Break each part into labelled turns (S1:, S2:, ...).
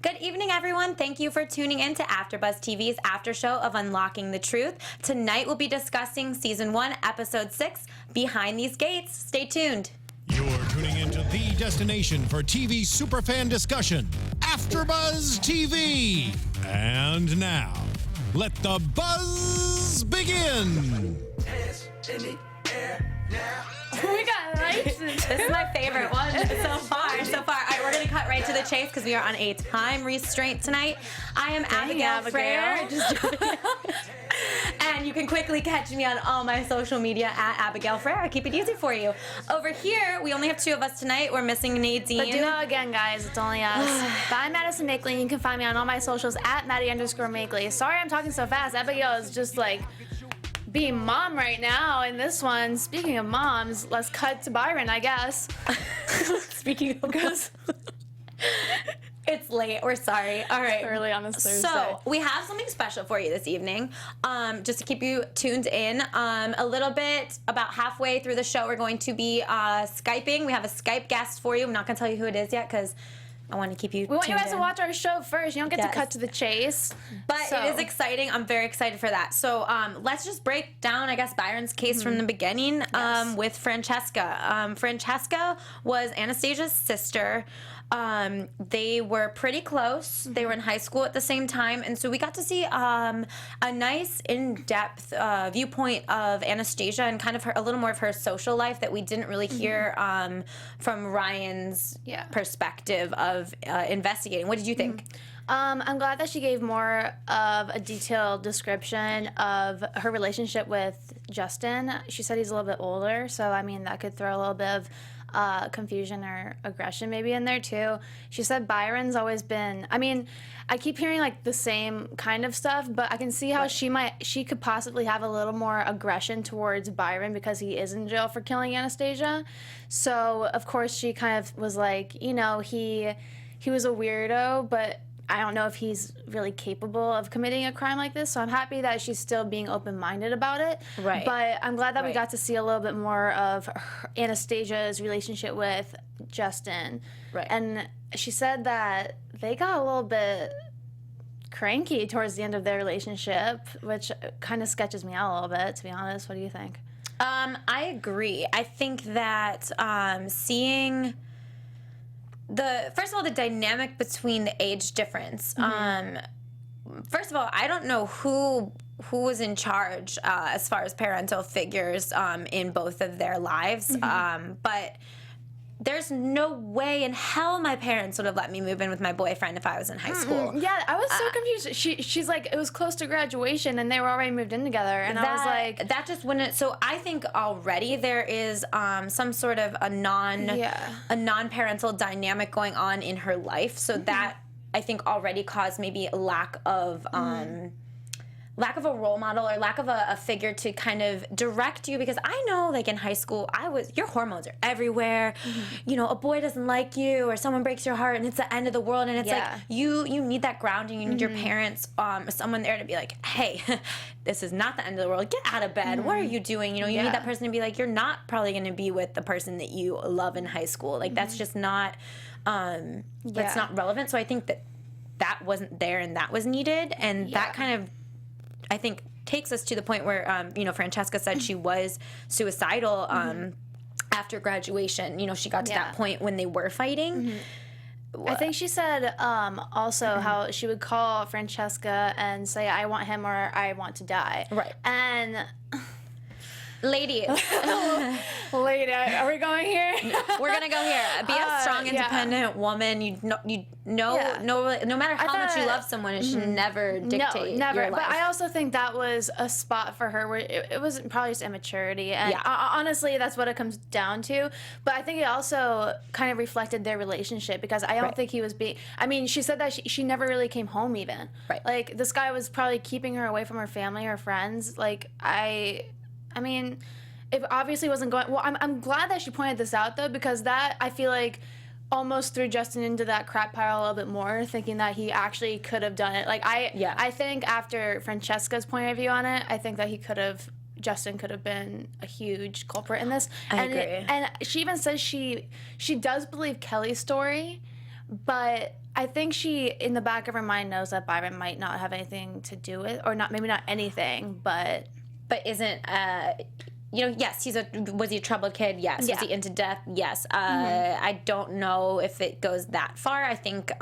S1: Good evening, everyone. Thank you for tuning in to AFTERBUZZ TV's after show of Unlocking the Truth. Tonight we'll be discussing Season 1, Episode 6, Behind These Gates. Stay tuned.
S2: You're tuning into the destination for TV superfan discussion, AFTERBUZZ TV. And now, let the buzz begin.
S3: Hands in the air now.
S4: We got lights.
S1: This is my favorite one so far. All right, we're going to cut right to the chase because we are on a time restraint tonight. I am Abigail Fraher. And you can quickly catch me on all my social media at Abigail Fraher. I keep it easy for you. Over here, we only have two of us tonight. We're missing Nadine.
S4: But do know again, guys, it's only us. But I'm Madison Makeley. You can find me on all my socials at Maddie_Makeley. Sorry I'm talking so fast. Abigail is just like being mom right now in this one. Speaking of moms, let's cut to Byron, I guess.
S1: Speaking of moms. It's late. We're sorry. All right.
S4: Early on this Thursday.
S1: So we have something special for you this evening. Just to keep you tuned in. A little bit about halfway through the show, we're going to be Skyping. We have a Skype guest for you. I'm not going to tell you who it is yet because I want to keep you.
S4: We want you guys
S1: in.
S4: to watch our show first. You don't get to cut to the chase.
S1: But it is exciting. I'm very excited for that. So let's just break down, I guess, Byron's case from the beginning with Francesca. Francesca was Anastasia's sister. They were pretty close. They were in high school at the same time. And so we got to see a nice in-depth viewpoint of Anastasia and kind of a little more of her social life that we didn't really hear from Ryan's perspective of investigating. What did you think?
S4: I'm glad that she gave more of a detailed description of her relationship with Justin. She said he's a little bit older, so I mean that could throw a little bit of confusion or aggression maybe in there too. She said Byron's always been, I mean, I keep hearing like the same kind of stuff, but I can see how she could possibly have a little more aggression towards Byron because he is in jail for killing Anastasia. So of course she kind of was like, you know, he was a weirdo, but I don't know if he's really capable of committing a crime like this, so I'm happy that she's still being open-minded about it.
S1: Right.
S4: But I'm glad that we got to see a little bit more of Anastasia's relationship with Justin.
S1: Right.
S4: And she said that they got a little bit cranky towards the end of their relationship, which kind of sketches me out a little bit, to be honest. What do you think?
S1: I agree. I think that seeing first of all, the dynamic between the age difference. First of all, I don't know who was in charge as far as parental figures in both of their lives, but there's no way in hell my parents would have let me move in with my boyfriend if I was in high school.
S4: Yeah, I was so confused. She's like, it was close to graduation and they were already moved in together, and I was like,
S1: that just wouldn't. So I think already there is some sort of a non-parental dynamic going on in her life. So that I think already caused maybe a lack of a role model or lack of a figure to kind of direct you, because I know, like, in high school, your hormones are everywhere. You know, a boy doesn't like you or someone breaks your heart and it's the end of the world, and it's like you need that grounding. You need your parents, someone there to be like, hey, this is not the end of the world. Get out of bed. What are you doing? You know, you need that person to be like, you're not probably going to be with the person that you love in high school. Like, that's just not, that's not relevant. So I think that wasn't there and that was needed, and that kind of, I think, takes us to the point where, you know, Francesca said she was suicidal after graduation. You know, she got to that point when they were fighting.
S4: I think she said also how she would call Francesca and say, I want him or I want to die.
S1: Right.
S4: And
S1: ladies.
S4: Lady, are we going here?
S1: We're gonna go here. Be a strong, independent woman. No matter how much you love someone, it should never dictate
S4: never.
S1: your life.
S4: But I also think that was a spot for her where it was probably just immaturity, and honestly, that's what it comes down to. But I think it also kind of reflected their relationship, because I don't think he was being. I mean, she said that she never really came home even. Right. Like, this guy was probably keeping her away from her family, her friends. Like, I mean, it obviously wasn't going. Well, I'm glad that she pointed this out, though, because that, I feel like, almost threw Justin into that crap pile a little bit more, thinking that he actually could have done it. Like, I think after Francesca's point of view on it, I think that Justin could have been a huge culprit in this.
S1: I agree.
S4: And she even says she does believe Kelly's story, But I think she, in the back of her mind, knows that Byron might not have anything to do with, or not, maybe not anything, but
S1: isn't yes, was he a troubled kid? Yes.
S4: Yeah.
S1: Was he into death? Yes. I don't know if it goes that far. I think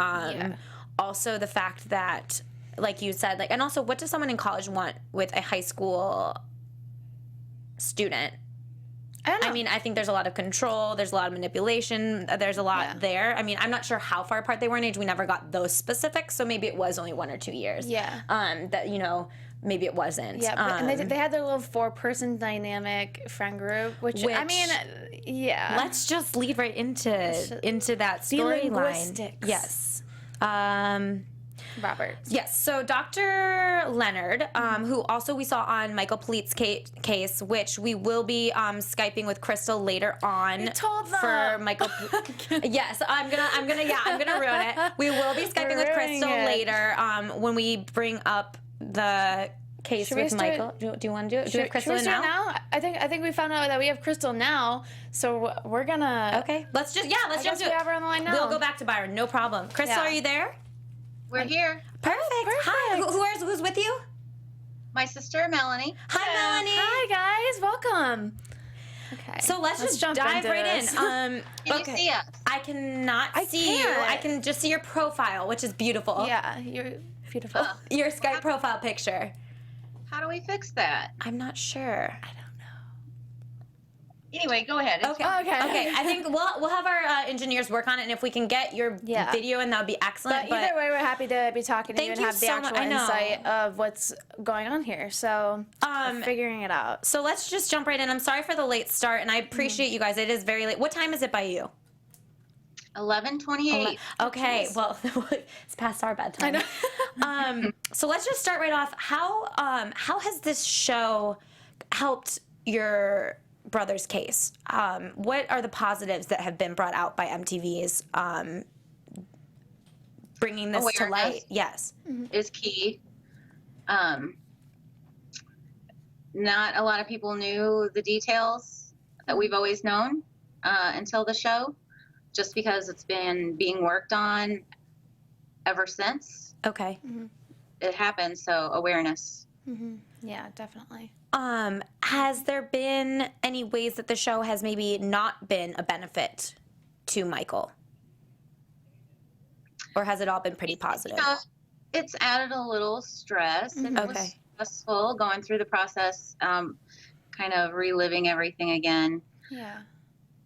S1: also the fact that, like you said, and also, what does someone in college want with a high school student?
S4: I don't know.
S1: I mean, I think there's a lot of control. There's a lot of manipulation. There's a lot there. I mean, I'm not sure how far apart they were in age. We never got those specifics, so maybe it was only 1 or 2 years.
S4: Yeah.
S1: That, maybe it wasn't.
S4: Yeah, but, and they had their little 4-person dynamic friend group, which I mean, yeah.
S1: Let's just lead right into that storyline.
S4: Linguistics.
S1: Yes.
S4: Robert.
S1: Yes, so Dr. Leonard, who also we saw on Michael Polite's case, which we will be Skyping with Crystal later on.
S4: You told them.
S1: For Michael. Yes, I'm gonna ruin it. We will be Skyping with Crystal later when we bring up the case with Michael. Do you want to do it? Do we have Crystal now?
S4: I think we found out that we have Crystal now, so we're gonna.
S1: Okay, let's jump to it.
S4: We have her on the line now.
S1: We'll go back to Byron. No problem. Crystal, are you there?
S5: We're here.
S1: Perfect. Hi. Who's with you?
S5: My sister, Melanie.
S1: Hi, Melanie.
S4: Hi, guys. Welcome. Okay.
S1: So let's just
S4: jump
S1: dive
S4: into
S1: right
S4: this.
S1: in.
S5: Can you see us?
S1: I cannot see you. I can just see your profile, which is beautiful.
S4: Yeah, you're beautiful.
S1: Your Skype profile picture.
S5: How do we fix that?
S1: I'm not sure.
S5: Anyway, go ahead. It's fine.
S1: Okay. I think we'll have our engineers work on it, and if we can get your video, and that would be excellent.
S4: But either way, we're happy to be talking to you and have the actual insight of what's going on here. So figuring it out.
S1: So let's just jump right in. I'm sorry for the late start, and I appreciate you guys. It is very late. What time is it by you?
S5: 11:28.
S1: Okay, well, it's past our bedtime. I know. So let's just start right off. How has this show helped your brother's case? What are the positives that have been brought out by MTV's bringing this to light? Yes,
S5: is key. Not a lot of people knew the details that we've always known until the show, just because it's been being worked on ever since.
S1: Okay.
S5: It happened, so awareness.
S4: Yeah, definitely.
S1: Has there been any ways that the show has maybe not been a benefit to Michael? Or has it all been pretty positive?
S5: It's added a little stress. And it was stressful going through the process, kind of reliving everything again.
S4: Yeah.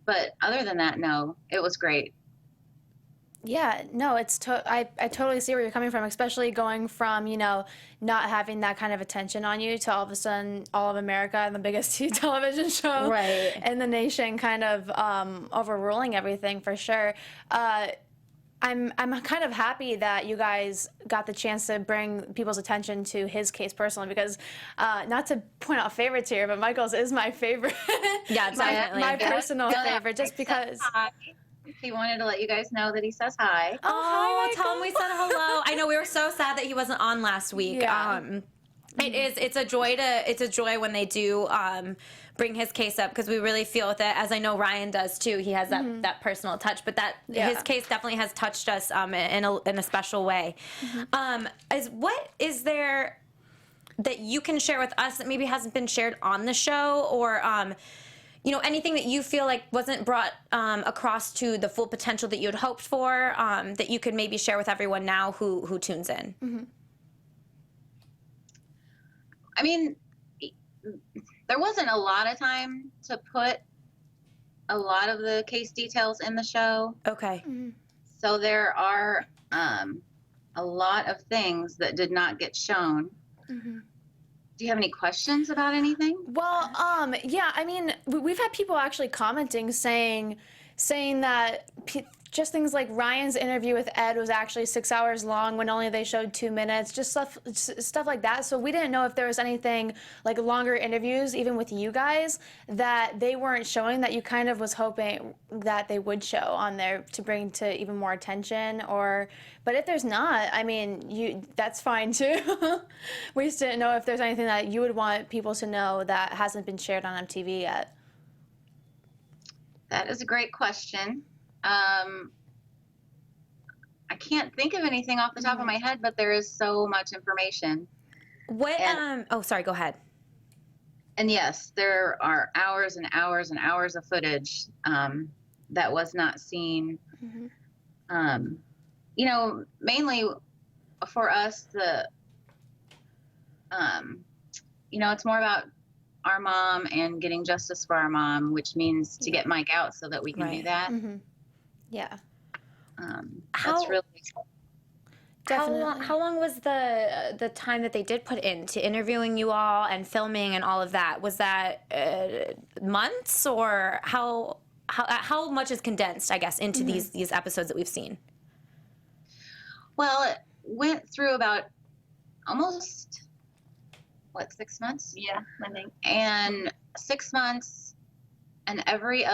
S5: But other than that, no, it was great.
S4: Yeah, no, I totally see where you're coming from, especially going from, not having that kind of attention on you to all of a sudden all of America and the biggest television show in the nation kind of overruling everything for sure. I'm kind of happy that you guys got the chance to bring people's attention to his case personally, because not to point out favorites here, but Michael's is my favorite.
S1: Yeah, definitely.
S4: my personal favorite, just because.
S5: He wanted to let you guys know that he says hi.
S1: Oh, tell him we said hello. I know we were so sad that he wasn't on last week.
S4: Yeah.
S1: It's a joy when they do bring his case up, because we really feel with it, as I know Ryan does too. He has that personal touch, but his case definitely has touched us in a special way. What is there that you can share with us that maybe hasn't been shared on the show, or anything that you feel like wasn't brought across to the full potential that you had hoped for, that you could maybe share with everyone now who tunes in?
S5: I mean, there wasn't a lot of time to put a lot of the case details in the show.
S1: Okay.
S5: So there are a lot of things that did not get shown. Do you have any questions about anything?
S4: Well, yeah, I mean, we've had people actually commenting saying that just things like Ryan's interview with Ed was actually 6 hours long when only they showed 2 minutes, just stuff like that. So we didn't know if there was anything like longer interviews, even with you guys, that they weren't showing that you kind of was hoping that they would show on there to bring to even more attention. But if there's not, I mean, that's fine too. We just didn't know if there's anything that you would want people to know that hasn't been shared on MTV yet.
S5: That is a great question. I can't think of anything off the top of my head, but there is so much information.
S1: What? Oh, sorry. Go ahead.
S5: And yes, there are hours and hours and hours of footage that was not seen. You know, mainly for us, you know, it's more about our mom and getting justice for our mom, which means to get Mike out so that we can do that.
S4: Yeah.
S5: That's really
S4: Definitely.
S1: How long was the time that they did put into interviewing you all and filming and all of that? Was that months, or how much is condensed, I guess, into these episodes that we've seen?
S5: well. It went through about almost 6 months.
S6: Yeah, I think.
S5: And 6 months, and every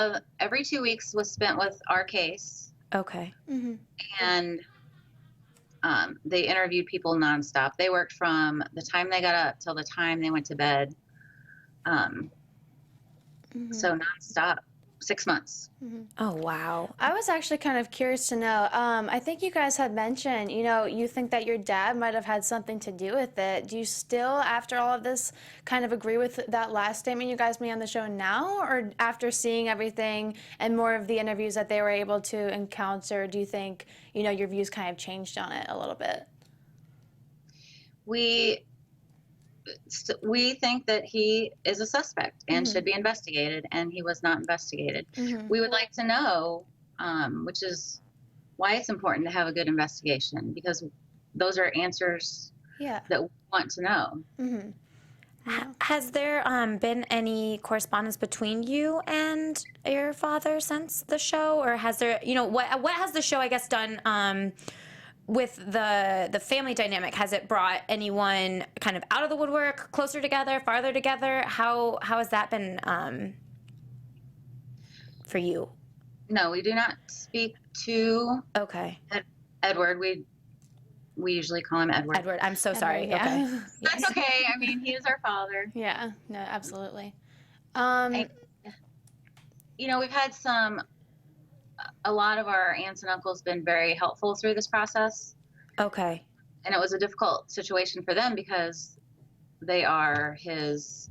S5: 2 weeks was spent with our case.
S1: Okay.
S5: And they interviewed people nonstop. They worked from the time they got up till the time they went to bed. So nonstop, 6 months.
S1: Oh, wow.
S4: I was actually kind of curious to know. I think you guys had mentioned, you know, you think that your dad might have had something to do with it. Do you still, after all of this, kind of agree with that last statement you guys made on the show now? Or after seeing everything and more of the interviews that they were able to encounter, do you think, you know, your views kind of changed on it a little bit?
S5: We think that he is a suspect and should be investigated, and he was not investigated. We would like to know, which is why it's important to have a good investigation, because those are answers that we want to know.
S1: Has there been any correspondence between you and your father since the show, or has there, you know, what has the show, I guess, done with the family dynamic? Has it brought anyone kind of out of the woodwork, closer together, farther together? How has that been for you?
S5: No, we do not speak to Edward. We usually call him Edward.
S1: Edward, I'm so sorry.
S4: Yeah.
S1: Okay.
S5: That's okay. I mean, he is our father.
S4: Yeah, no, absolutely.
S5: And, you know, we've had a lot of our aunts and uncles been very helpful through this process.
S1: Okay.
S5: And it was a difficult situation for them because they are his,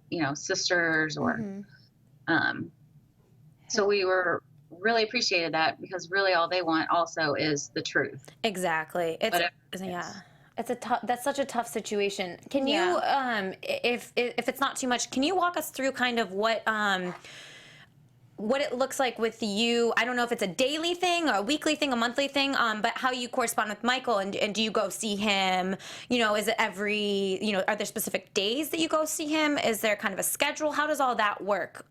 S5: you know, sisters or, so we were really appreciated that, because really all they want also is the truth.
S1: Exactly. That's such a tough situation. Can you, if it's not too much, can you walk us through kind of what it looks like with you? I don't know if it's a daily thing or a weekly thing, a monthly thing, but how you correspond with Michael, and do you go see him? You know, is it every, you know, are there specific days that you go see him? Is there kind of a schedule? How does all that work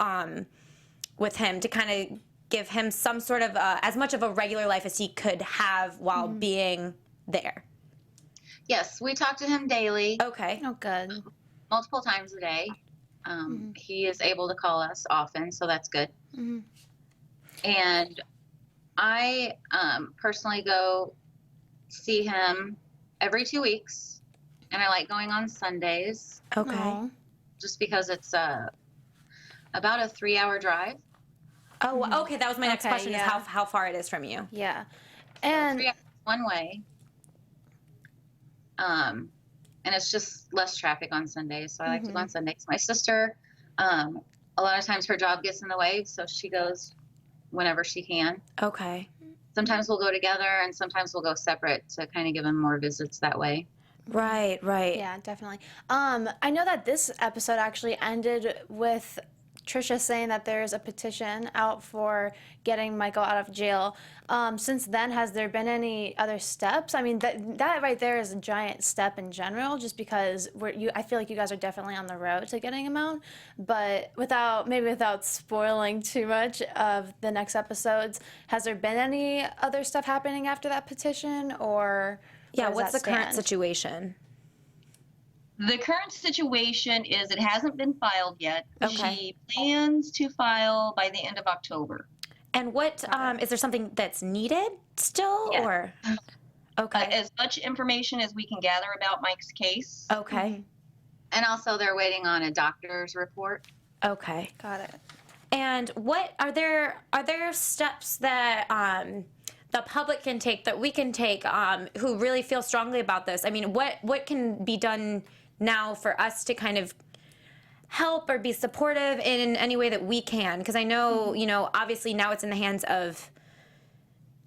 S1: with him to kind of give him some sort of as much of a regular life as he could have while being there?
S5: Yes, we talk to him daily.
S1: Okay.
S4: Oh, good.
S5: Multiple times a day. He is able to call us often, so that's good. And I personally go see him every 2 weeks, and I like going on Sundays.
S1: Okay.
S4: Aww.
S5: Just because it's about a 3-hour drive.
S1: Oh, okay. That was my next
S4: Okay,
S1: question: is how far it is from you?
S4: Yeah.
S5: And
S4: And
S5: 3 hours one way. And it's just less traffic on Sundays, so I like to go on Sundays. My sister, a lot of times her job gets in the way, so she goes whenever she can.
S1: Okay.
S5: Sometimes we'll go together, and sometimes we'll go separate to kind of give him more visits that way.
S1: Right.
S4: yeah, definitely. I know that this episode actually ended with Trisha saying that there's a petition out for getting Michael out of jail. Since then, has there been any other steps? I mean, that right there is a giant step in general, just because I feel like you guys are definitely on the road to getting him out. But without spoiling too much of the next episodes, has there been any other stuff happening after that petition, or
S1: what's the current situation?
S6: The current situation is it hasn't been filed yet.
S1: Okay.
S6: She plans to file by the end of October.
S1: And what is there something that's needed still,
S6: Yeah.
S1: or? Okay.
S6: As much information as we can gather about Mike's case.
S1: Okay.
S5: And also they're waiting on a doctor's report.
S1: Okay.
S4: Got it.
S1: And what are there steps that the public can take, that we can take, who really feel strongly about this? I mean, what can be done now for us to kind of help or be supportive in any way that we can? Because I know, you know, obviously now it's in the hands of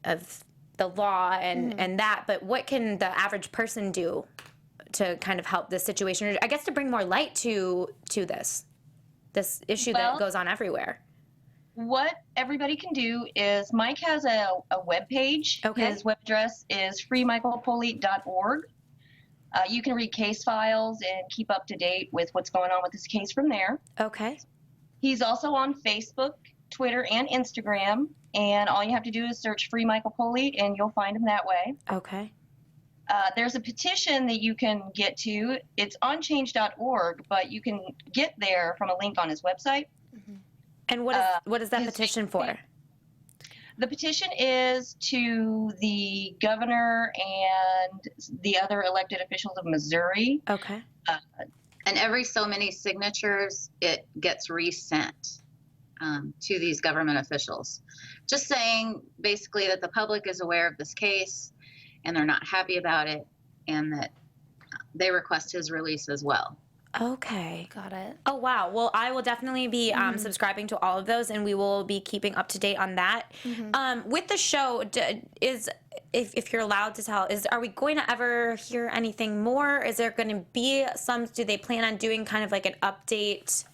S1: the law and that, but what can the average person do to kind of help this situation, or I guess to bring more light to this issue that goes on everywhere?
S6: What everybody can do is Mike has a web page.
S1: Okay.
S6: His web address is freemichaelpolite.org. You can read case files and keep up to date with what's going on with this case from there.
S1: Okay.
S6: He's also on Facebook, Twitter, and Instagram, and all you have to do is search Free Michael Polite, and you'll find him that way.
S1: Okay.
S6: There's a petition that you can get to. It's on change.org, but you can get there from a link on his website.
S1: And what is that petition for?
S6: The petition is to the governor and the other elected officials of Missouri.
S1: Okay.
S5: And every so many signatures, it gets resent to these government officials. Just saying basically that the public is aware of this case and they're not happy about it, and that they request his release as well.
S1: Okay.
S4: Got it.
S1: Oh, wow. Well, I will definitely be subscribing to all of those, and we will be keeping up to date on that. With the show, if you're allowed to tell, are we going to ever hear anything more? Is there going to be do they plan on doing kind of like an update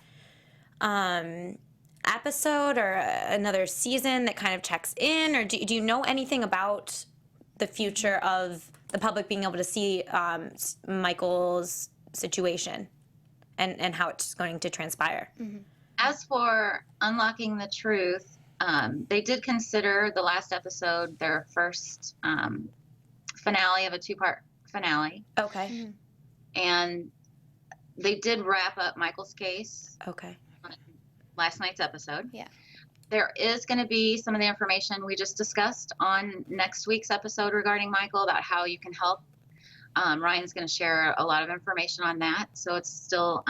S1: episode or another season that kind of checks in? Or do you know anything about the future of the public being able to see Michael's situation and how it's going to transpire?
S5: As for unlocking the truth, they did consider the last episode their first finale of a two-part finale.
S1: Okay.
S5: And they did wrap up Michael's case.
S1: Okay.
S5: On last night's episode.
S4: Yeah.
S5: There is going to be some of the information we just discussed on next week's episode regarding Michael, about how you can help. Ryan's going to share a lot of information on that. So it's still,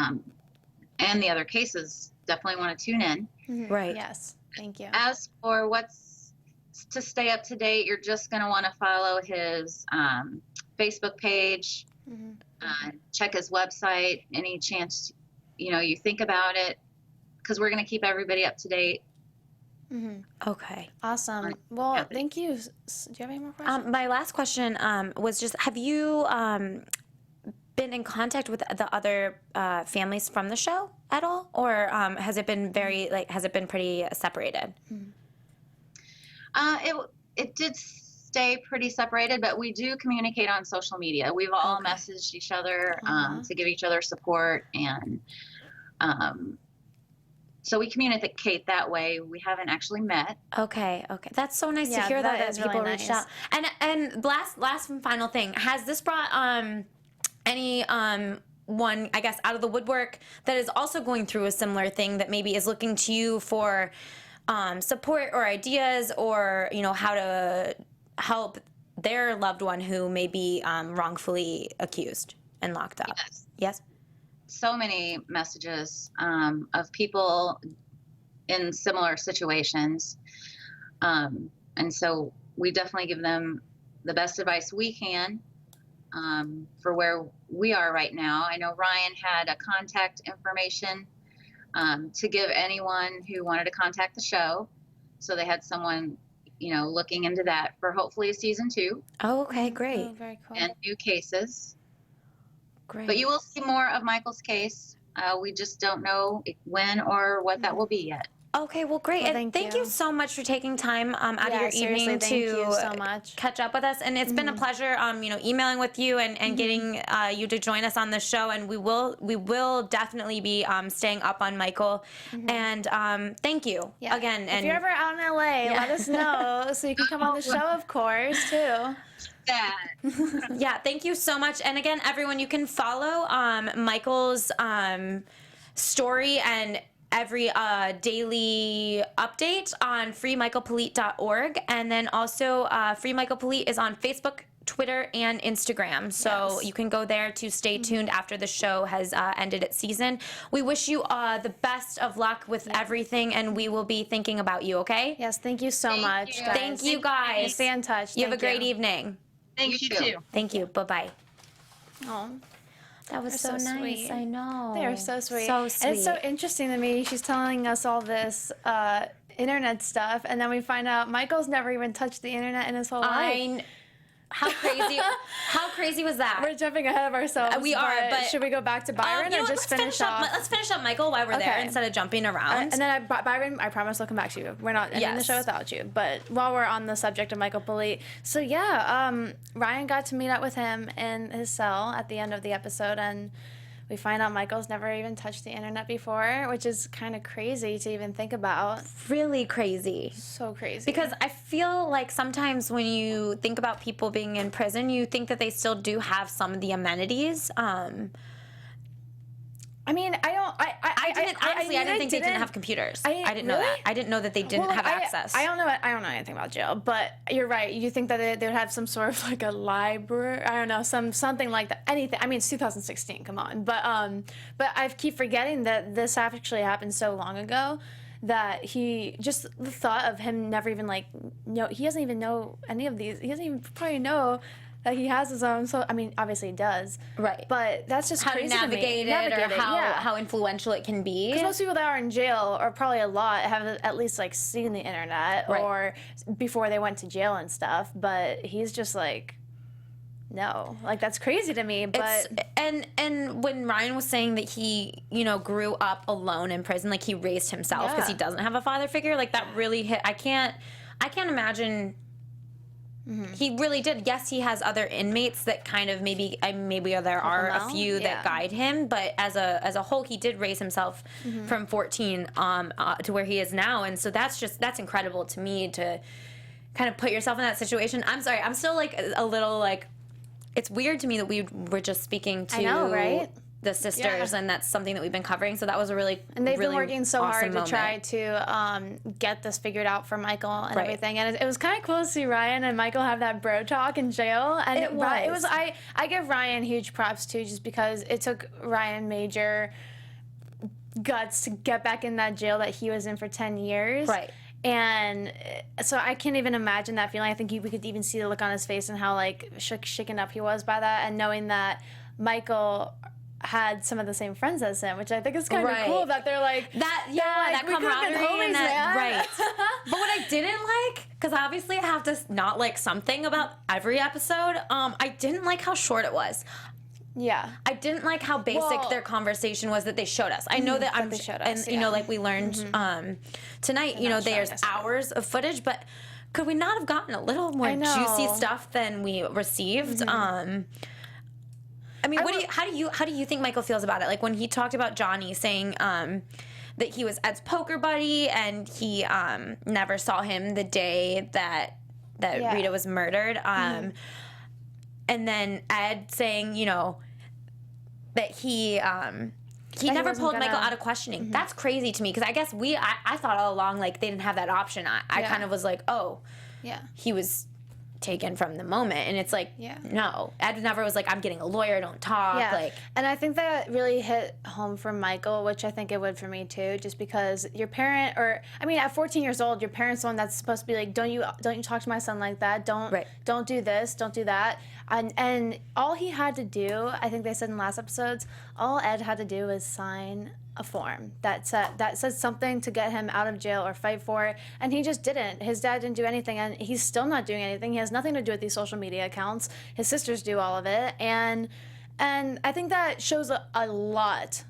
S5: and the other cases, definitely want to tune in.
S1: Right.
S4: Yes. Thank you.
S5: As for what's to stay up to date, you're just going to want to follow his Facebook page, check his website, any chance, you think about it, because we're going to keep everybody up to date.
S1: Okay.
S4: Awesome. Well, thank you. Do you have any more questions?
S1: My last question was just, have you been in contact with the other families from the show at all? Or has it been pretty separated?
S5: It did stay pretty separated, but we do communicate on social media. We've all messaged each other to give each other support, and so we communicate that way. We haven't actually met.
S1: Okay. That's so nice to hear that
S4: is
S1: people
S4: really
S1: reached
S4: nice.
S1: out. And last and final thing, has this brought any one, I guess, out of the woodwork that is also going through a similar thing, that maybe is looking to you for support or ideas, or how to help their loved one who may be wrongfully accused and locked up? Yes.
S5: So many messages of people in similar situations. And so we definitely give them the best advice we can for where we are right now. I know Ryan had a contact information to give anyone who wanted to contact the show. So they had someone, looking into that for hopefully a season 2.
S1: Oh, okay, great.
S4: Oh, very cool.
S5: And new cases.
S1: Great.
S5: But you will see more of Michael's case. We just don't know when or what that will be yet.
S1: Okay, well, great.
S4: Well,
S1: and
S4: thank
S1: you
S4: you
S1: so much for taking time out of your evening
S4: thank you
S1: to
S4: so much.
S1: catch up with us. And it's been a pleasure, emailing with you and getting you to join us on the show. And we will definitely be staying up on Michael. And thank you again.
S4: If
S1: And
S4: you're ever out in LA, let us know so you can come on the show, of course, too.
S1: yeah, thank you so much. And again, everyone, you can follow Michael's story and every daily update on freemichaelpolite.org. And then also Free Michael Polite is on Facebook, Twitter and Instagram. So you can go there to stay tuned after the show has ended its season. We wish you the best of luck with everything, and we will be thinking about you, okay?
S4: Yes, thank you so much, guys.
S1: Thank you, guys.
S4: Stay in touch.
S1: You have a great evening.
S6: Thank you too.
S1: Thank you. Bye-bye.
S4: Oh,
S1: That was so
S4: they're so
S1: nice.
S4: sweet.
S1: I know.
S4: they are so sweet.
S1: So sweet.
S4: And it's so interesting to me. She's telling us all this internet stuff, and then we find out Michael's never even touched the internet in his whole life.
S1: How crazy? How crazy was that?
S4: We're jumping ahead of ourselves.
S1: We are, but
S4: should we go back to Byron
S1: you know
S4: or
S1: what,
S4: just
S1: let's
S4: finish off?
S1: Let's finish up Michael while we're there
S4: Okay.
S1: instead of jumping around.
S4: And then Byron, I promise I'll come back to you. We're not ending the
S1: Yes.
S4: show without you. But while we're on the subject of Michael Polite, so yeah, Ryan got to meet up with him in his cell at the end of the episode, and we find out Michael's never even touched the internet before, which is kind of crazy to even think about.
S1: Really crazy.
S4: So crazy.
S1: Because I feel like sometimes when you think about people being in prison, you think that they still do have some of the amenities.
S4: I mean, I
S1: didn't think they didn't have computers. I didn't know that. I didn't know that they didn't have access.
S4: I don't know anything about jail, but you're right. You think that they would have some sort of like a library? I don't know, something like that. Anything. I mean, it's 2016. Come on, but I keep forgetting that this actually happened so long ago that he just the thought of him never even he doesn't even know any of these. He doesn't even probably know that he has his own. So I mean, obviously he does.
S1: Right.
S4: But that's just
S1: how
S4: crazy
S1: to navigate
S4: to me.
S1: it, or how influential it can be.
S4: Because most people that are in jail, or probably a lot, have at least like seen the internet or before they went to jail and stuff. But he's just like, no, like that's crazy to me. But
S1: and when Ryan was saying that he grew up alone in prison, like he raised himself because he doesn't have a father figure, like that really hit. I can't imagine. Mm-hmm. He really did. Yes, he has other inmates that kind of maybe there are a few that guide him, but as a whole, he did raise himself from 14 to where he is now, and so that's incredible to me to kind of put yourself in that situation. I'm sorry, I'm still like a little like, it's weird to me that we were just speaking to
S4: I know, right?
S1: the sisters, and that's something that we've been covering. So that was a really
S4: and they've
S1: really
S4: been working so
S1: awesome
S4: hard to
S1: moment.
S4: try to get this figured out for Michael and everything. And it was kind of cool to see Ryan and Michael have that bro talk in jail. And it was I give Ryan huge props too, just because it took Ryan major guts to get back in that jail that he was in for 10 years.
S1: Right.
S4: And so I can't even imagine that feeling. I think we could even see the look on his face and how like shaken up he was by that, and knowing that Michael had some of the same friends as him, which I think is kind of cool that they're like
S1: that. Yeah,
S4: like,
S1: that camaraderie and that,
S4: man.
S1: right. But what I didn't like, because obviously I have to not like something about every episode. I didn't like how short it was.
S4: Yeah,
S1: I didn't like how basic their conversation was that they showed us. I know that
S4: they showed us,
S1: and like we learned tonight. There's hours of footage, but could we not have gotten a little more juicy stuff than we received? I mean, how do you think Michael feels about it? Like when he talked about Johnny saying that he was Ed's poker buddy and he never saw him the day that Rita was murdered. And then Ed saying, that he never pulled Michael out of questioning. That's crazy to me, because I guess I thought all along like they didn't have that option. I kind of was like, oh, he was taken from the moment, and it's like, no, Ed never was like, I'm getting a lawyer, don't talk. Like,
S4: and I think that really hit home for Michael, which I think it would for me too, just because your parent, or I mean, at 14 years old, your parent's the one that's supposed to be like, don't you talk to my son like that, don't do this, don't do that, and all he had to do, I think they said in last episodes, all Ed had to do was sign a form that said something to get him out of jail or fight for it, and he just didn't. His dad didn't do anything, and he's still not doing anything. He has nothing to do with these social media accounts. His sisters do all of it, and I think that shows a lot,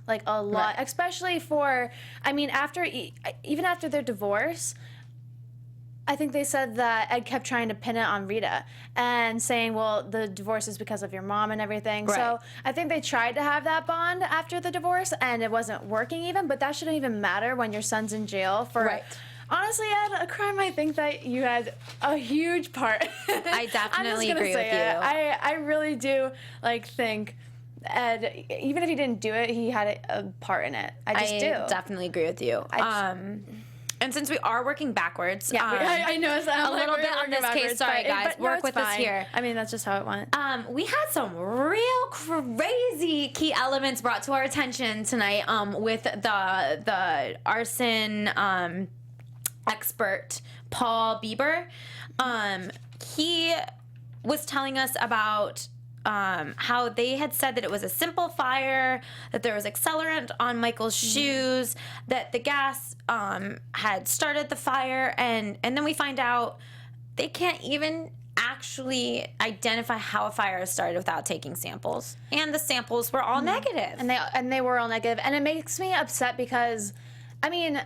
S4: especially for, I mean, even after their divorce, I think they said that Ed kept trying to pin it on Rita and saying, well, the divorce is because of your mom and everything. Right. So I think they tried to have that bond after the divorce, and it wasn't working even, but that shouldn't even matter when your son's in jail for... Honestly, Ed, a crime I think that you had a huge part.
S1: I definitely agree with you.
S4: I really do think Ed, even if he didn't do it, he had a part in it. I just do.
S1: Definitely agree with you. And since we are working backwards,
S4: I know it's
S1: a little bit on this case. Sorry, guys,
S4: but
S1: work with us here.
S4: I mean, that's just how it went.
S1: We had some real crazy key elements brought to our attention tonight. With the arson expert Paul Bieber. He was telling us about how they had said that it was a simple fire, that there was accelerant on Michael's shoes, that the gas had started the fire, and then we find out they can't even actually identify how a fire started without taking samples, and the samples were all negative.
S4: And they were all negative, and it makes me upset because, I mean,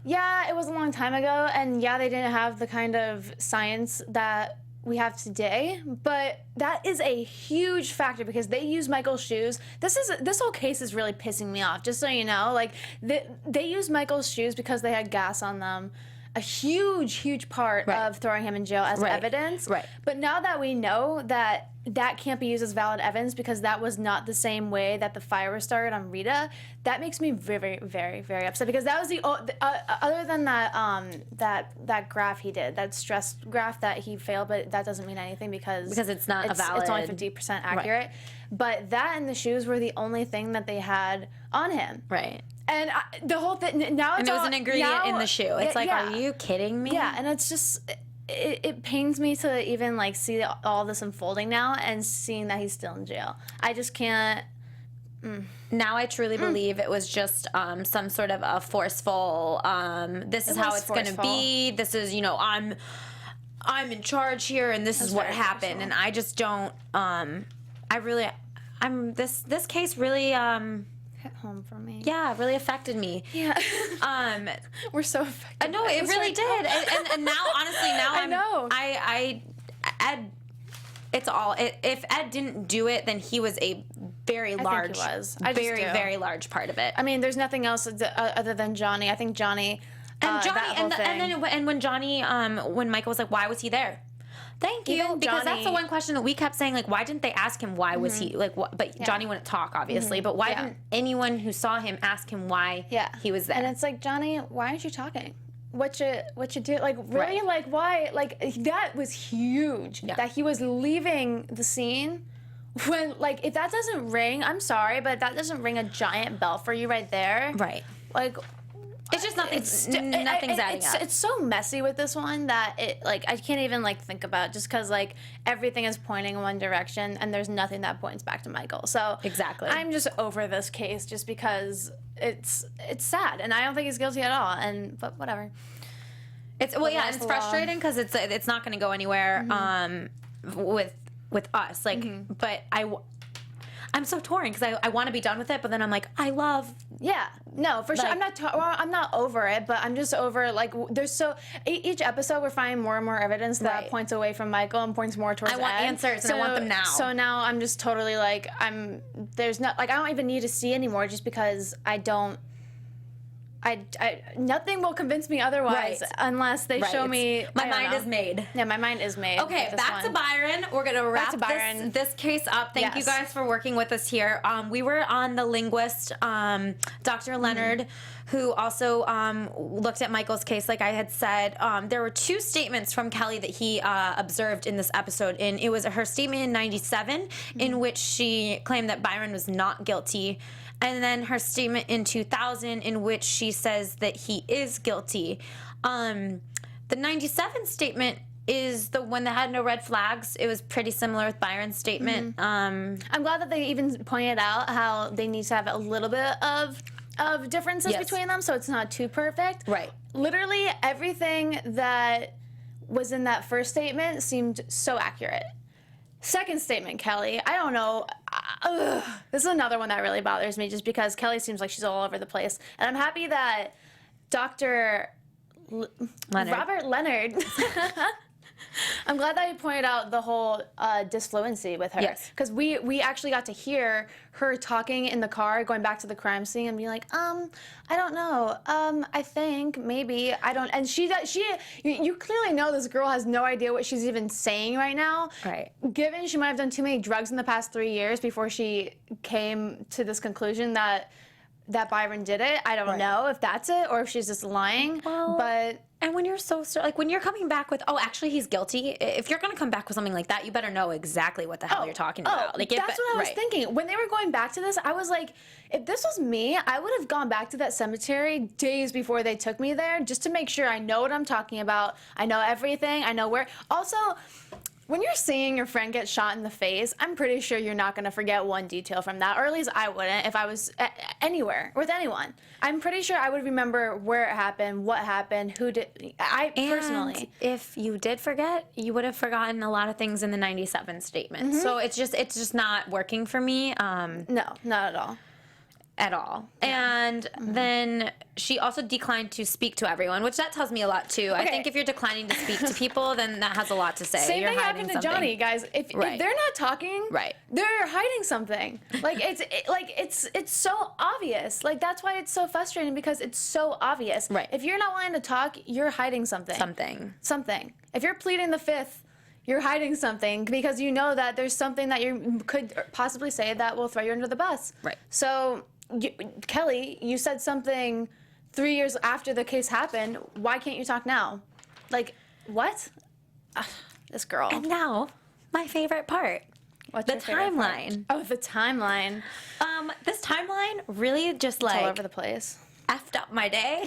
S4: yeah, it was a long time ago, and yeah, they didn't have the kind of science that we have today, but that is a huge factor because they use Michael's shoes. This whole case is really pissing me off, just so you know. Like, they used Michael's shoes because they had gas on them. A huge part of throwing him in jail as evidence. Right. But now that we know that that can't be used as valid evidence because that was not the same way that the fire was started on Rita, that makes me very, very, very upset because that was the other than that graph he did, that stress graph that he failed, but that doesn't mean anything because
S1: it's not a valid.
S4: It's only 50% accurate. Right. But that and the shoes were the only thing that they had on him.
S1: Right.
S4: And the whole thing now,
S1: and it was an ingredient in the shoe. It's like, are you kidding me?
S4: Yeah, and it's just it pains me to even like see all this unfolding now and seeing that he's still in jail. I just can't.
S1: Now I truly believe it was just some sort of a forceful. This is how it's going to be. This is, I'm in charge here, and this is what happened. And I just don't. This case really.
S4: Hit home for me.
S1: Yeah, it really affected me.
S4: Yeah. We're so affected.
S1: No, it really did. And now, honestly,
S4: I know.
S1: Ed, it's all. If Ed didn't do it, then he was a very large, very large part of it.
S4: I mean, there's nothing else other than Johnny. I think Johnny.
S1: And when Johnny, when Michael was like, why was he there? Thank you, because that's the one question that we kept saying, like, why didn't they ask him why was he, like, what? But Johnny wouldn't talk, obviously, but why didn't anyone who saw him ask him why he was there?
S4: And it's like, Johnny, why aren't you talking? What you do? Like, really? Like, why? Like, that was huge, that he was leaving the scene when, like, if that doesn't ring, I'm sorry, but if that doesn't ring a giant bell for you right there.
S1: Right.
S4: Like,
S1: it's just nothing's adding up.
S4: It's so messy with this one that I can't even think about it just because everything is pointing in one direction and there's nothing that points back to Michael. So
S1: exactly,
S4: I'm just over this case just because it's sad and I don't think he's guilty at all. But whatever.
S1: It's it's frustrating because it's not going to go anywhere with us. But I'm so torn because I want to be done with it, but then I'm like, I love.
S4: Yeah, no, for sure. I'm not over it, but I'm just over there's each episode we're finding more and more evidence that points away from Michael and points more towards Ed.
S1: I want answers and I want them now.
S4: So now I'm just totally I don't even need to see anymore just because I don't. Nothing will convince me otherwise unless they show me.
S1: My mind is made.
S4: Yeah, my mind is made.
S1: Okay, back to Byron. We're gonna wrap this case up. Thank you guys for working with us here. We were on the linguist, Dr. Leonard, who also looked at Michael's case. Like I had said, there were two statements from Kelly that he observed in this episode. And it was her statement in '97 in which she claimed that Byron was not guilty. And then her statement in 2000 in which she says that he is guilty. The 97 statement is the one that had no red flags. It was pretty similar with Byron's statement.
S4: I'm glad that they even pointed out how they need to have a little bit of differences between them so it's not too perfect.
S1: Right.
S4: Literally everything that was in that first statement seemed so accurate. Second statement, Kelly. I don't know. This is another one that really bothers me just because Kelly seems like she's all over the place. And I'm happy that Dr. Robert Leonard, I'm glad that he pointed out the whole disfluency with her.
S1: Yes.
S4: Because we actually got to hear her talking in the car, going back to the crime scene and being like, I don't know. I think maybe I don't. And you clearly know this girl has no idea what she's even saying right now.
S1: Right.
S4: Given she might have done too many drugs in the past 3 years before she came to this conclusion that that Byron did it. I don't know if that's it or if she's just lying.
S1: Well,
S4: but
S1: and when you're like when you're coming back with, oh, actually he's guilty. If you're gonna come back with something like that, you better know exactly what the hell you're talking about. Like
S4: that's what I was thinking. When they were going back to this, I was like, if this was me, I would have gone back to that cemetery days before they took me there just to make sure I know what I'm talking about. I know everything. I know where. Also, when you're seeing your friend get shot in the face, I'm pretty sure you're not going to forget one detail from that, or at least I wouldn't if I was anywhere with anyone. I'm pretty sure I would remember where it happened, what happened, who did. Personally,
S1: if you did forget, you would have forgotten a lot of things in the 97 statement. So it's just not working for me.
S4: No, not at all.
S1: And then she also declined to speak to everyone, which that tells me a lot too. Okay. I think if you're declining to speak to people, then that has a lot to say.
S4: Same thing happened to Johnny, guys. If they're not talking, they're hiding something. Like it's so obvious. Like that's why it's so frustrating, because it's so obvious.
S1: Right.
S4: If you're not wanting to talk, you're hiding something. Something. If you're pleading the fifth, you're hiding something because you know that there's something that you could possibly say that will throw you under the bus.
S1: Right.
S4: So, Kelly, you said something 3 years after the case happened. Why can't you talk now? Like, what? This girl.
S1: And now, my favorite part.
S4: What's
S1: the
S4: your favorite
S1: timeline.
S4: part? Oh, the timeline.
S1: This timeline really just
S4: It's all over the place.
S1: effed up my day,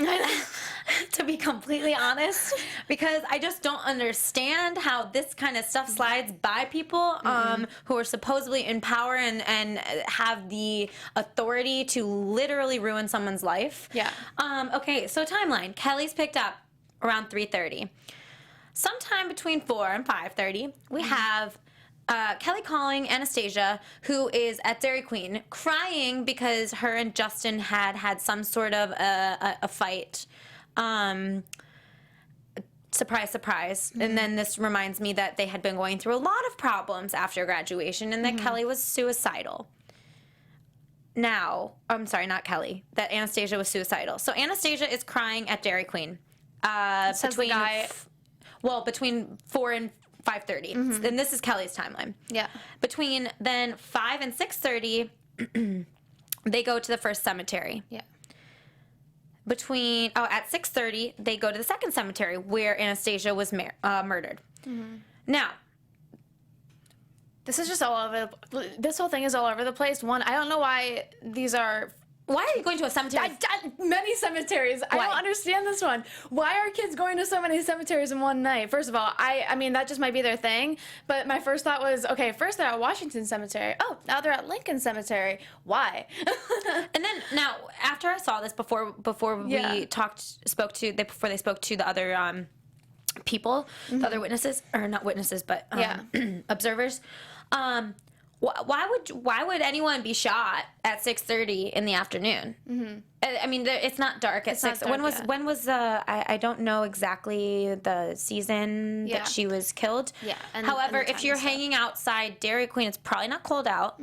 S1: to be completely honest, because I just don't understand how this kind of stuff slides by people who are supposedly in power and have the authority to literally ruin someone's life.
S4: Yeah.
S1: Okay, so timeline. Kelly's picked up around 3:30. Sometime between 4 and 5:30, we have Kelly calling Anastasia, who is at Dairy Queen, crying because her and Justin had some sort of a fight. Surprise, surprise. And then this reminds me that they had been going through a lot of problems after graduation and that Kelly was suicidal. Now, I'm sorry, not Kelly, that Anastasia was suicidal. So Anastasia is crying at Dairy Queen. Between 4 and 5:30, and this is Kelly's timeline.
S4: Yeah.
S1: Between then 5 and 6:30, they go to the first cemetery.
S4: Yeah.
S1: At 6:30, they go to the second cemetery where Anastasia was murdered. Now,
S4: this is just all over. This whole thing is all over the place. One, I don't know why these are.
S1: Why are you going to a cemetery?
S4: Many cemeteries. Why? I don't understand this one. Why are kids going to so many cemeteries in one night? First of all, I mean, that just might be their thing. But my first thought was, okay, first they're at Washington Cemetery. Oh, now they're at Lincoln Cemetery. Why?
S1: And then now, after I saw this, before they spoke to the other people, the other witnesses, or not witnesses, but observers. Why would anyone be shot at 6:30 in the afternoon? I mean, it's not dark at 6. When was I don't know exactly the season that she was killed.
S4: Yeah.
S1: However, if you're hanging outside Dairy Queen, it's probably not cold out.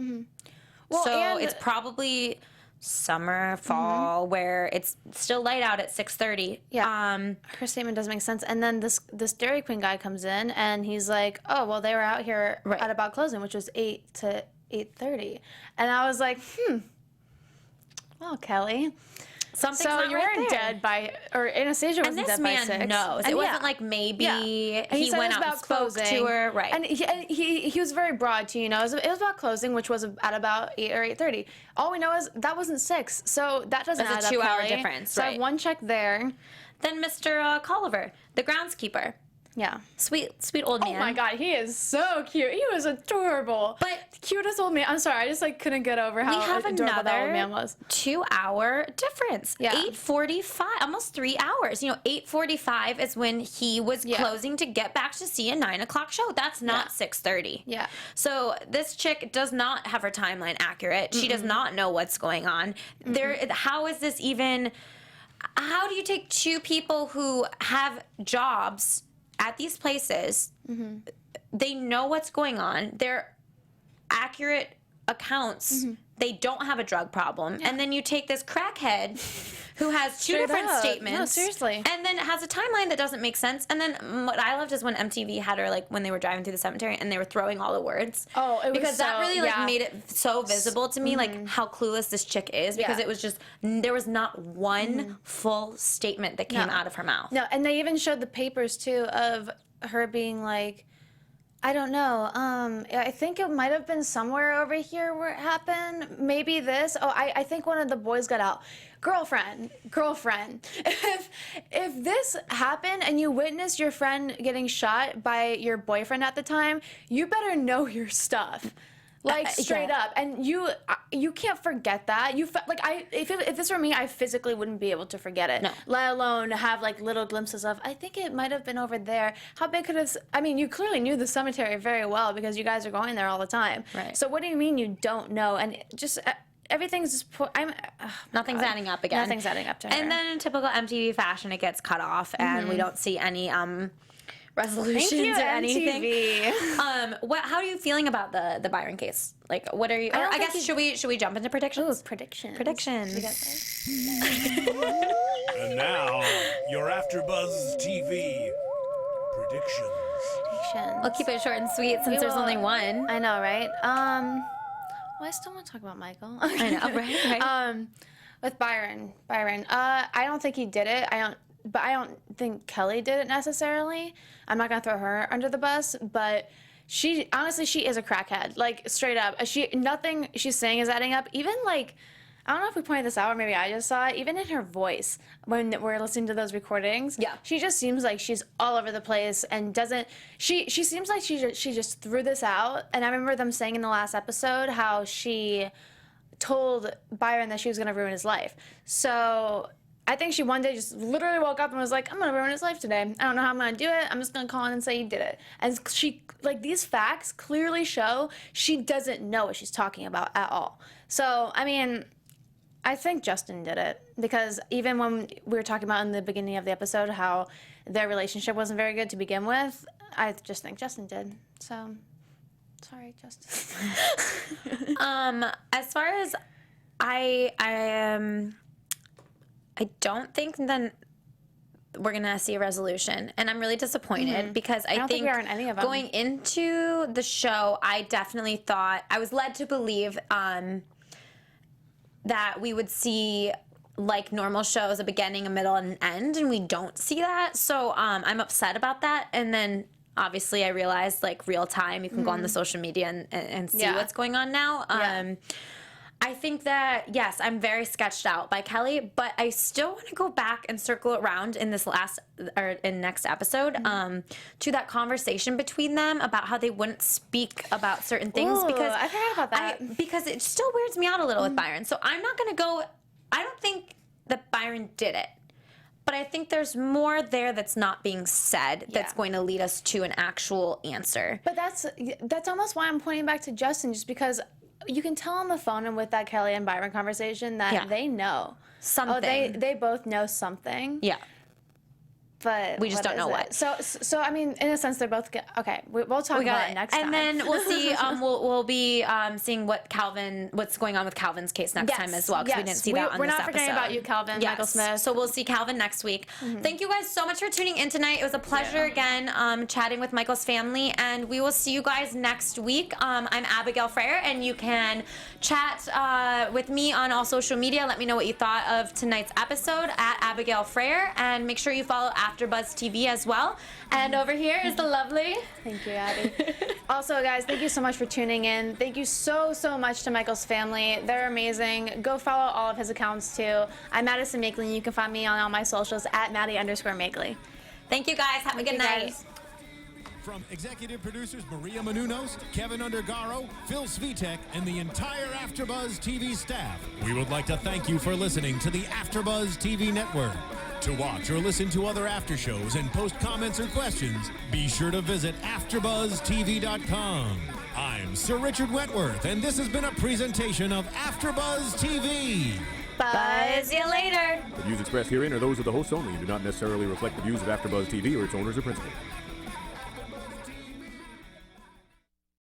S1: Well, so it's probably summer, fall, where it's still light out at 6:30.
S4: Yeah. Her statement doesn't make sense. And then this Dairy Queen guy comes in and he's like, "Oh, well, they were out here at about closing, which was 8 to 8:30." And I was like, well, Kelly.
S1: Something's
S4: so
S1: not
S4: you
S1: right
S4: weren't
S1: there.
S4: dead by, or Anastasia wasn't dead by 6.
S1: And this man knows.
S4: And
S1: it wasn't like maybe he
S4: said
S1: went
S4: it was
S1: out and
S4: about
S1: spoke
S4: closing.
S1: to her. Right.
S4: And he was very broad too, you know. It was about closing, which was at about 8 or 8:30. All we know is that wasn't 6, so that doesn't add up.
S1: That's a 2-hour
S4: Kelly.
S1: difference.
S4: So I have one check there.
S1: Then Mr. Culliver, the groundskeeper.
S4: Yeah.
S1: Sweet old man.
S4: Oh my God, he is so cute. He was adorable.
S1: But
S4: cutest old man. I'm sorry, I just couldn't get over how adorable that old man was.
S1: 2-hour difference.
S4: Yeah.
S1: 8:45, almost 3 hours. 8:45 is when he was closing to get back to see a 9 o'clock show. That's not 6:30.
S4: Yeah.
S1: So this chick does not have her timeline accurate. She does not know what's going on. How is this even? How do you take two people who have jobs at these places, they know what's going on, they're accurate accounts they don't have a drug problem. And then you take this crackhead who has two different statements.
S4: No, seriously.
S1: And then has a timeline that doesn't make sense. And then what I loved is when MTV had her, like, when they were driving through the cemetery and they were throwing all the words.
S4: Oh, it was
S1: because that
S4: so-
S1: really, like,
S4: yeah.
S1: made it so visible to me, like, how clueless this chick is. Because it was just, there was not one full statement that came out of her mouth.
S4: No, and they even showed the papers, too, of her being like, I don't know. I think it might have been somewhere over here where it happened. Maybe this. Oh, I think one of the boys got out. Girlfriend. If this happened and you witnessed your friend getting shot by your boyfriend at the time, you better know your stuff. Like, straight up. And you can't forget that. If this were me, I physically wouldn't be able to forget it.
S1: No.
S4: Let alone have, like, little glimpses of, I think it might have been over there. How big could it... I mean, you clearly knew the cemetery very well because you guys are going there all the time.
S1: Right.
S4: So what do you mean you don't know? And just... everything's just...
S1: Nothing's adding up again.
S4: Nothing's adding up to her.
S1: And then in typical MTV fashion, it gets cut off, and we don't see any resolutions
S4: Thank you,
S1: or anything.
S4: MTV.
S1: How are you feeling about the Byron case? Like, what are you?
S4: don't
S1: I
S4: think
S1: guess should we jump into predictions?
S4: Ooh, predictions.
S1: Predictions.
S7: And now, your AfterBuzz TV predictions.
S1: We'll keep it short and sweet since there's only one.
S4: I know, right? Well, I still want to talk about Michael.
S1: I know, right?
S4: With Byron. I don't think he did it. But I don't think Kelly did it necessarily. I'm not gonna throw her under the bus, but she is a crackhead. Like, straight up. Nothing she's saying is adding up. Even, like, I don't know if we pointed this out or maybe I just saw it. Even in her voice when we're listening to those recordings, she just seems like she's all over the place and doesn't. She seems like she just threw this out. And I remember them saying in the last episode how she told Byron that she was gonna ruin his life. So I think she one day just literally woke up and was like, I'm gonna ruin his life today. I don't know how I'm gonna do it. I'm just gonna call in and say he did it. And she, like, these facts clearly show she doesn't know what she's talking about at all. So, I mean, I think Justin did it. Because even when we were talking about in the beginning of the episode how their relationship wasn't very good to begin with, I just think Justin did. So, sorry, Justin.
S1: As far as I don't think then we're gonna see a resolution, and I'm really disappointed because I
S4: don't think we are in any of them.
S1: Going into the show, I definitely thought I was led to believe that we would see, like normal shows, a beginning, a middle, and an end, and we don't see that. So I'm upset about that. And then obviously I realized, like, real time, you can go on the social media and see what's going on now. I think that, yes, I'm very sketched out by Kelly, but I still want to go back and circle around in this next episode to that conversation between them about how they wouldn't speak about certain things.
S4: Ooh,
S1: because
S4: I forgot about that.
S1: because it still weirds me out a little with Byron. So I'm not going to go, I don't think that Byron did it. But I think there's more there that's not being said that's going to lead us to an actual answer.
S4: But that's almost why I'm pointing back to Justin, just because you can tell on the phone and with that Kelly and Byron conversation that they know
S1: something.
S4: Oh, they both know something.
S1: Yeah.
S4: But
S1: we just don't know what.
S4: So I mean, in a sense, they're both okay. We'll talk about it next time.
S1: And then we'll see. We'll be seeing what's going on with Calvin's case next time as well, because we didn't see that on this episode.
S4: We're not forgetting about you, Calvin. Michael Smith.
S1: So we'll see Calvin next week. Thank you guys so much for tuning in tonight. It was a pleasure again chatting with Michael's family, and we will see you guys next week. I'm Abigail Fraher, and you can chat with me on all social media. Let me know what you thought of tonight's episode at Abigail Fraher, and make sure you follow AfterBuzz TV as well. And over here is the lovely.
S4: Thank you, Abby. Also, guys, thank you so much for tuning in. Thank you so much to Michael's family. They're amazing. Go follow all of his accounts too. I'm Madison Makeley, and you can find me on all my socials at Maddie_Makeley.
S1: Thank you guys. Have a good night.
S4: Guys.
S2: From executive producers Maria Menounos, Kevin Undergaro, Phil Svitek, and the entire AfterBuzz TV staff, we would like to thank you for listening to the AfterBuzz TV network. To watch or listen to other after shows and post comments or questions, be sure to visit AfterBuzzTV.com. I'm Sir Richard Wentworth, and this has been a presentation of AfterBuzz TV.
S1: Buzz you later.
S8: The views expressed herein are those of the hosts only and do not necessarily reflect the views of AfterBuzz TV or its owners or principals.